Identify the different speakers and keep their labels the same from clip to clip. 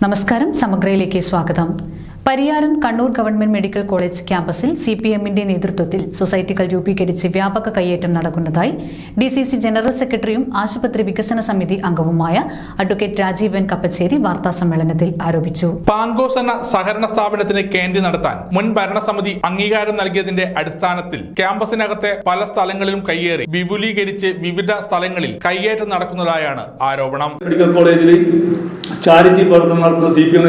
Speaker 1: നമസ്കാരം, സമഗ്രയിലേക്ക് സ്വാഗതം. Pariyaram Kannur government medical college ക്യാമ്പസിൽ സിപിഎമ്മിന്റെ നേതൃത്വത്തിൽ സൊസൈറ്റികൾ രൂപീകരിച്ച് വ്യാപക കയ്യേറ്റം നടക്കുന്നതായി ഡിസിസി ജനറൽ സെക്രട്ടറിയും ആശുപത്രി വികസന സമിതി അംഗവുമായ അഡ്വക്കേറ്റ് രാജീവൻ കപ്പച്ചേരി വാർത്താസമ്മേളനത്തിൽ ആരോപിച്ചു.
Speaker 2: പാങ്കോസ് എന്ന സഹകരണ സ്ഥാപനത്തിന് കേന്ദ്ര നടത്താൻ മുൻ ഭരണസമിതി അംഗീകാരം നൽകിയതിന്റെ അടിസ്ഥാനത്തിൽ ക്യാമ്പസിനകത്തെ പല സ്ഥലങ്ങളിലും കയ്യേറി വിപുലീകരിച്ച് വിവിധ സ്ഥലങ്ങളിൽ കയ്യേറ്റം നടക്കുന്നതായാണ് ആരോപണം.
Speaker 3: മെഡിക്കൽ കോളേജിൽ ചാരിറ്റി പ്രവർത്തനം നടത്തുന്ന സിപിഎം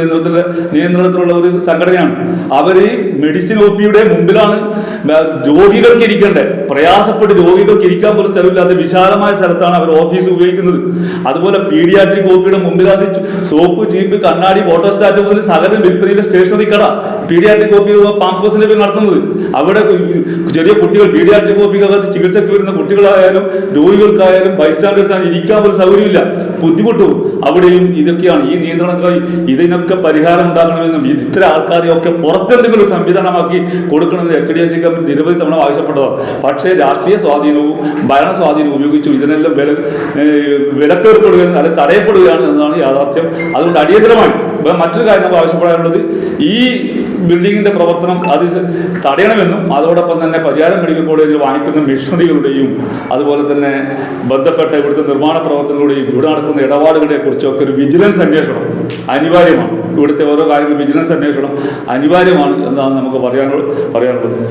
Speaker 3: നിയന്ത്രണത്തിലുള്ള ഒരു സംഘടനയാണ്. അവര് മെഡിസിൻ ഒപിയുടെ മുമ്പിലാണ് രോഗികൾക്ക് ഇരിക്കേണ്ടത്. പ്രയാസപ്പെട്ട് രോഗികൾക്ക് ഇരിക്കാൻ പോലും സ്ഥലമില്ലാത്ത വിശാലമായ സ്ഥലത്താണ് അവർ ഓഫീസ് ഉപയോഗിക്കുന്നത്. അതുപോലെ പീഡിയാട്രിക് ഒപിയുടെ മുമ്പിലാണ് സോപ്പ്, ചീപ്പ്, കണ്ണാടി, ഫോട്ടോസ്റ്റാറ്റ് മുതൽ സകല വിൽപ്പനയിലെ സ്റ്റേഷനറി കട പീഡിയാട്രിക് ഒപി പാങ്കോസിന്റെ പേര് നടത്തുന്നത്. അവിടെ ചെറിയ കുട്ടികൾ പീഡിയാട്രിക് ഒപിക്കകത്ത് ചികിത്സയ്ക്ക് വരുന്ന കുട്ടികളായാലും രോഗികൾക്കായാലും ബൈസ്റ്റാൻഡേഴ്സ് ഇരിക്കാൻ പോലും സൗകര്യമില്ല, ബുദ്ധിമുട്ടും. അവിടെയും ഇതൊക്കെയാണ് ഈ നിയന്ത്രണത്തിലായി. ഇതിനൊക്കെ പരിഹാരം ഉണ്ടാകണമെന്നും ഇത്തരം ആൾക്കാരെയൊക്കെ പുറത്തെന്തെങ്കിലും സംവിധാനമാക്കി കൊടുക്കണമെന്ന് HDSC കമ്മിറ്റി നിരവധി തവണ ആവശ്യപ്പെട്ടതാണ്. പക്ഷേ രാഷ്ട്രീയ സ്വാധീനവും ഭരണ സ്വാധീനവും ഉപയോഗിച്ചു ഇതിനെല്ലാം വിലക്കേർപ്പെടുകയാണ്, അല്ലെങ്കിൽ തടയപ്പെടുകയാണ് എന്നതാണ് യാഥാർത്ഥ്യം. അതുകൊണ്ട് അടിയന്തരമായി മറ്റൊരു കാര്യം നമുക്ക് ആവശ്യപ്പെടാനുള്ളത്, ഈ ബിൽഡിങ്ങിന്റെ പ്രവർത്തനം അത് തടയണമെന്നും അതോടൊപ്പം തന്നെ പരിയാരം മെഡിക്കൽ കോളേജിൽ വാങ്ങിക്കുന്ന മിഷണറികളുടെയും അതുപോലെ തന്നെ ബന്ധപ്പെട്ട ഇവിടുത്തെ നിർമ്മാണ പ്രവർത്തനങ്ങളുടെയും ഇവിടെ നടക്കുന്ന ഇടപാടുകളെ കുറിച്ചൊക്കെ ഒരു വിജിലൻസ് അന്വേഷണം അനിവാര്യമാണ്. ഇവിടുത്തെ ഓരോ കാര്യങ്ങളും വിജിലൻസ് അന്വേഷണം അനിവാര്യമാണ് എന്നാണ് നമുക്ക് പറയാനുള്ളത്.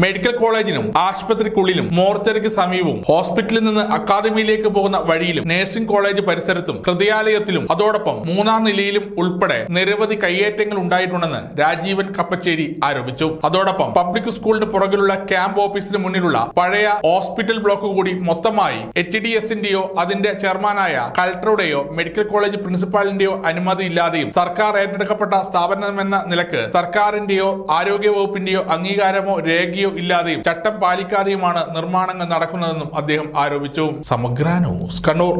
Speaker 2: മെഡിക്കൽ കോളേജിനും ആശുപത്രിക്കുള്ളിലും മോർച്ചറിക്ക് സമീപവും ഹോസ്പിറ്റലിൽ നിന്ന് അക്കാദമിയിലേക്ക് പോകുന്ന വഴിയിലും നഴ്സിംഗ് കോളേജ് പരിസരത്തും ഹൃദയാലയത്തിലും അതോടൊപ്പം മൂന്നാം നിലയിലും ഉൾപ്പെടെ നിരവധി കയ്യേറ്റങ്ങൾ ഉണ്ടായിട്ടുണ്ടെന്ന് രാജീവൻ കപ്പച്ചേരി ആരോപിച്ചു. അതോടൊപ്പം പബ്ലിക് സ്കൂളിന് പുറകിലുള്ള ക്യാമ്പ് ഓഫീസിന് മുന്നിലുള്ള പഴയ ഹോസ്പിറ്റൽ ബ്ലോക്ക് കൂടി മൊത്തമായി HDSന്റെയോ അതിന്റെ ചെയർമാനായ കളക്ടറുടെയോ മെഡിക്കൽ കോളേജ് പ്രിൻസിപ്പാളിന്റെയോ അനുമതി ഇല്ലാതെയും സർക്കാർ ഏറ്റെടുക്കപ്പെട്ട സ്ഥാപനമെന്ന നിലക്ക് സർക്കാരിന്റെയോ ആരോഗ്യ വകുപ്പിന്റെയോ അംഗീകാരമോ രേഖയോ ഇല്ലാതെയും ചട്ടം പാലിക്കാതെയുമാണ് നിർമ്മാണങ്ങൾ നടക്കുന്നതെന്നും അദ്ദേഹം ആരോപിച്ചു. സമഗ്ര ന്യൂസ്, കണ്ണൂർ.